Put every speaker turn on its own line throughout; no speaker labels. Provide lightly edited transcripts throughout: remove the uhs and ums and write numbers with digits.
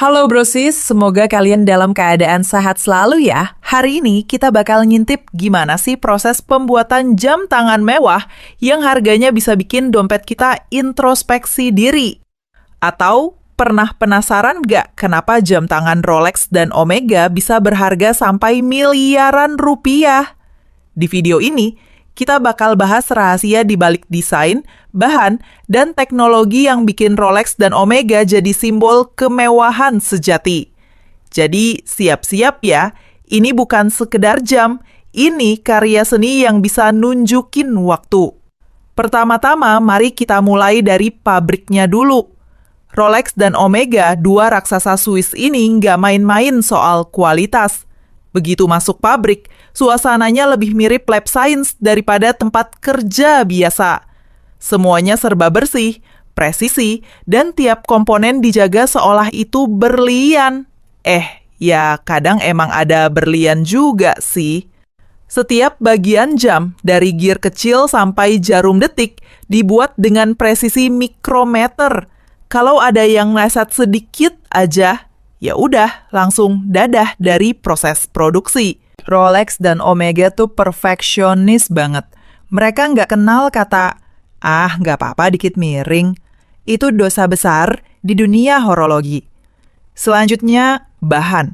Halo brosis, semoga kalian dalam keadaan sehat selalu ya. Hari ini kita bakal ngintip gimana sih proses pembuatan jam tangan mewah yang harganya bisa bikin dompet kita introspeksi diri. Atau pernah penasaran nggak kenapa jam tangan Rolex dan Omega bisa berharga sampai miliaran rupiah? Di video ini, kita bakal bahas rahasia di balik desain, bahan, dan teknologi yang bikin Rolex dan Omega jadi simbol kemewahan sejati. Jadi siap-siap ya, ini bukan sekedar jam, ini karya seni yang bisa nunjukin waktu. Pertama-tama, mari kita mulai dari pabriknya dulu. Rolex dan Omega, dua raksasa Swiss ini nggak main-main soal kualitas. Begitu masuk pabrik, suasananya lebih mirip lab science daripada tempat kerja biasa. Semuanya serba bersih, presisi, dan tiap komponen dijaga seolah itu berlian. Ya kadang emang ada berlian juga sih. Setiap bagian jam, dari gear kecil sampai jarum detik, dibuat dengan presisi mikrometer. Kalau ada yang meleset sedikit aja, ya udah langsung dadah dari proses produksi. Rolex dan Omega tuh perfeksionis banget. Mereka nggak kenal kata, nggak apa-apa dikit miring. Itu dosa besar di dunia horologi. Selanjutnya, bahan.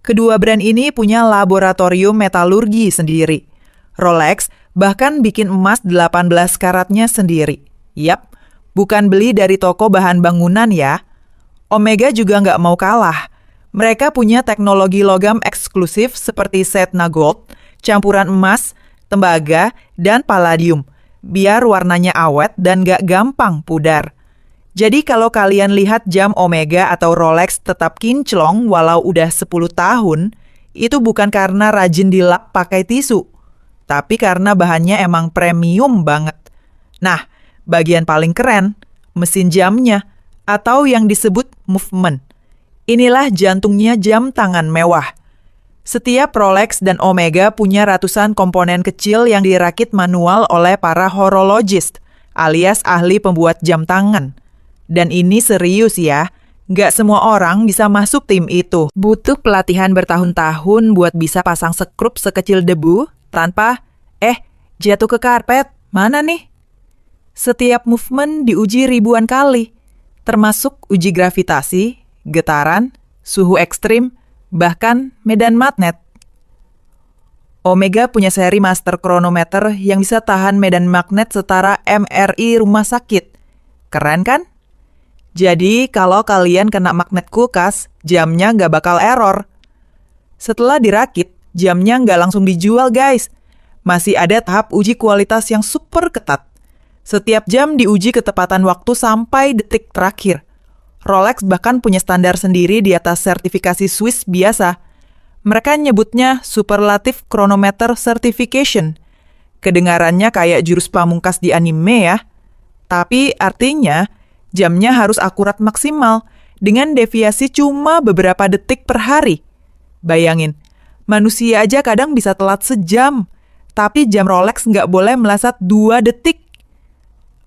Kedua brand ini punya laboratorium metalurgi sendiri. Rolex bahkan bikin emas 18 karatnya sendiri. Yap, bukan beli dari toko bahan bangunan ya. Omega juga nggak mau kalah. Mereka punya teknologi logam eksklusif seperti Sedna Gold, campuran emas, tembaga, dan palladium, biar warnanya awet dan nggak gampang pudar. Jadi kalau kalian lihat jam Omega atau Rolex tetap kinclong walau udah 10 tahun, itu bukan karena rajin dilap pakai tisu, tapi karena bahannya emang premium banget. Nah, bagian paling keren, mesin jamnya, atau yang disebut movement. Inilah jantungnya jam tangan mewah. Setiap Rolex dan Omega punya ratusan komponen kecil yang dirakit manual oleh para horologist, alias ahli pembuat jam tangan. Dan ini serius ya, nggak semua orang bisa masuk tim itu. Butuh pelatihan bertahun-tahun buat bisa pasang sekrup sekecil debu tanpa, jatuh ke karpet, mana nih? Setiap movement diuji ribuan kali, termasuk uji gravitasi, getaran, suhu ekstrim, bahkan medan magnet. Omega punya seri master chronometer yang bisa tahan medan magnet setara MRI rumah sakit. Keren kan? Jadi kalau kalian kena magnet kulkas, jamnya nggak bakal error. Setelah dirakit, jamnya nggak langsung dijual guys. Masih ada tahap uji kualitas yang super ketat. Setiap jam diuji ketepatan waktu sampai detik terakhir. Rolex bahkan punya standar sendiri di atas sertifikasi Swiss biasa. Mereka nyebutnya Superlative Chronometer Certification. Kedengarannya kayak jurus pamungkas di anime ya. Tapi artinya jamnya harus akurat maksimal dengan deviasi cuma beberapa detik per hari. Bayangin, manusia aja kadang bisa telat sejam. Tapi jam Rolex nggak boleh meleset 2 detik.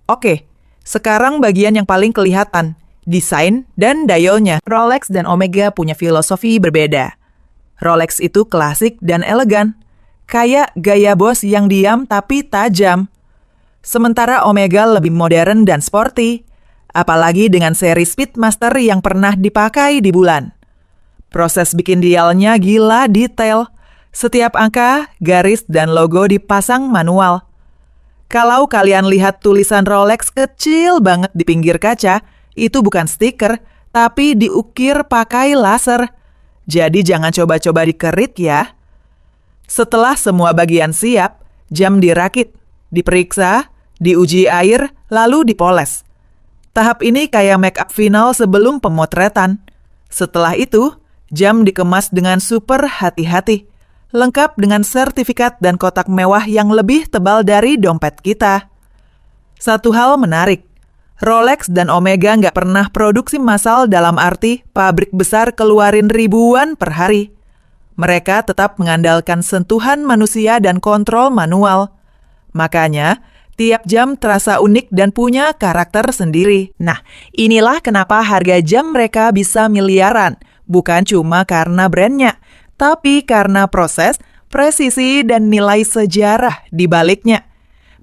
Oke, sekarang bagian yang paling kelihatan, desain dan dialnya. Rolex dan Omega punya filosofi berbeda. Rolex itu klasik dan elegan, kayak gaya bos yang diam tapi tajam. Sementara Omega lebih modern dan sporty, apalagi dengan seri Speedmaster yang pernah dipakai di bulan. Proses bikin dialnya gila detail. Setiap angka, garis, dan logo dipasang manual. Kalau kalian lihat tulisan Rolex kecil banget di pinggir kaca, itu bukan stiker, tapi diukir pakai laser. Jadi jangan coba-coba dikerit ya. Setelah semua bagian siap, jam dirakit, diperiksa, diuji air, lalu dipoles. Tahap ini kayak make up final sebelum pemotretan. Setelah itu, jam dikemas dengan super hati-hati. Lengkap dengan sertifikat dan kotak mewah yang lebih tebal dari dompet kita. Satu hal menarik, Rolex dan Omega nggak pernah produksi massal dalam arti pabrik besar keluarin ribuan per hari. Mereka tetap mengandalkan sentuhan manusia dan kontrol manual. Makanya, Tiap jam terasa unik dan punya karakter sendiri. Nah, inilah kenapa harga jam mereka bisa miliaran. Bukan cuma karena brandnya, tapi karena proses, presisi, dan nilai sejarah di baliknya.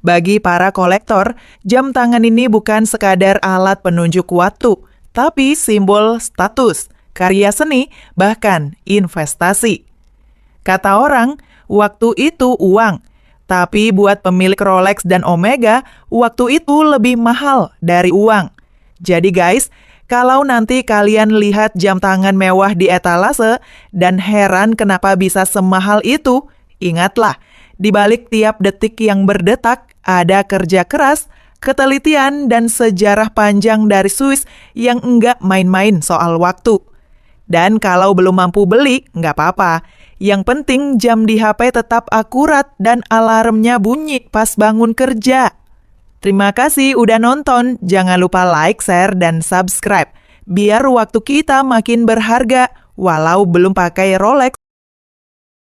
Bagi para kolektor, jam tangan ini bukan sekadar alat penunjuk waktu, tapi simbol status, karya seni, bahkan investasi. Kata orang, waktu itu uang. Tapi buat pemilik Rolex dan Omega, waktu itu lebih mahal dari uang. Jadi guys, kalau nanti kalian lihat jam tangan mewah di etalase dan heran kenapa bisa semahal itu, ingatlah, di balik tiap detik yang berdetak, ada kerja keras, ketelitian, dan sejarah panjang dari Swiss yang enggak main-main soal waktu. Dan kalau belum mampu beli, nggak apa-apa. Yang penting jam di HP tetap akurat dan alarmnya bunyi pas bangun kerja. Terima kasih udah nonton. Jangan lupa like, share, dan subscribe. Biar waktu kita makin berharga, walau belum pakai Rolex.